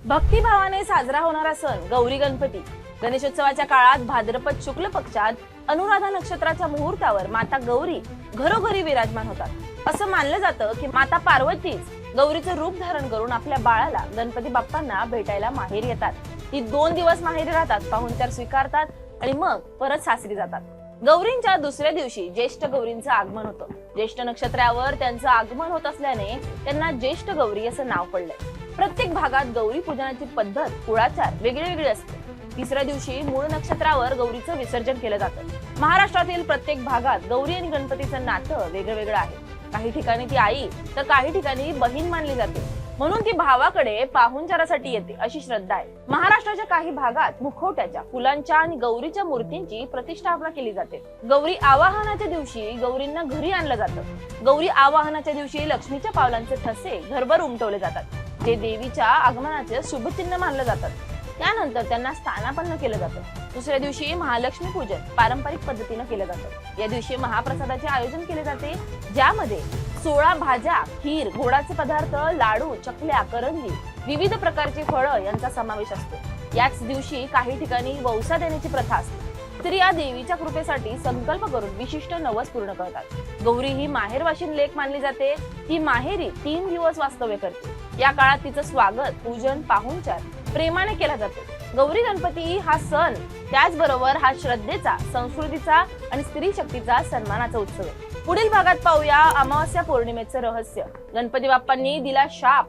भक्तिभावाने साजरा होणारा सण गौरी गणपती। गणेशोत्सवाच्या काळात भाद्रपद शुक्ल पक्षात अनुराधा नक्षत्राच्या मुहूर्तावर माता गौरी घरोघरी विराजमान होतात। असं मानलं जातं की माता पार्वतीच गौरीचं रूप धारण करून आपल्या बाळाला गणपती बाप्पांना भेटायला माहेरी येतात। ती 2 दिवस माहेरी राहतात, पाहुणचार स्वीकारतात आणि मग परत सासरी जातात। गौरींच्या दुसऱ्या दिवशी ज्येष्ठ गौरींचं आगमन होतं। ज्येष्ठ नक्षत्रावर त्यांचं आगमन होत असल्याने त्यांना ज्येष्ठ गौरी असं नाव पडलंय। प्रत्येक भागात गौरी पूजनाची पद्धत कुळाचार वेगळी असते। तिसऱ्या दिवशी मूळ नक्षत्रावर गौरीचं विसर्जन केलं जातं। महाराष्ट्रातील प्रत्येक भागात गौरी आणि गणपतीचं नातं वेगळं आहे। काही ठिकाणी ती आई तर काही ठिकाणी बहीण मानली जाते, म्हणून ती भावाकडे पाहुणचारासाठी येते अशी श्रद्धा आहे। महाराष्ट्राच्या काही भागात मुखवट्याच्या फुलांच्या आणि गौरीच्या मूर्तींची प्रतिष्ठापना केली जाते। गौरी आवाहनाच्या दिवशी गौरींना घरी आणलं जातं। गौरी आवाहनाच्या दिवशी लक्ष्मीच्या पावलांचे ठसे घरभर उमटवले जातात, जे देवीच्या आगमनाचे शुभचिन्ह मानलं जातात। त्यानंतर त्यांना स्थानापन्न केलं जातं। दुसऱ्या दिवशी महालक्ष्मी पूजन पारंपरिक पद्धतीने केलं जातं। या दिवशी महाप्रसादाचे आयोजन केले जाते, ज्यामध्ये 16 भाज्या, खीर, गोडाचे पदार्थ, लाडू, चकल्या, करंजी, विविध प्रकारची फळं यांचा समावेश असतो। याच दिवशी काही ठिकाणी वौसा देण्याची प्रथा असते। स्त्रिया देवीच्या कृपेसाठी संकल्प करून विशिष्ट नवस पूर्ण करतात। गौरी ही माहेरवाशीन लेक मानली जाते। ती माहेरी 3 दिवस वास्तव्य करते। या काळात तिचं स्वागत, पूजन, पाहुणचार प्रेमाने केला जातो। गौरी गणपती हा सण त्याचबरोबर हा श्रद्धेचा, संस्कृतीचा आणि स्त्री शक्तीचा सन्मानाचा उत्सव आहे। पुढील भागात पाहूया अमावस्या पौर्णिमेचं रहस्य। गणपती बाप्पांनी दिला शाप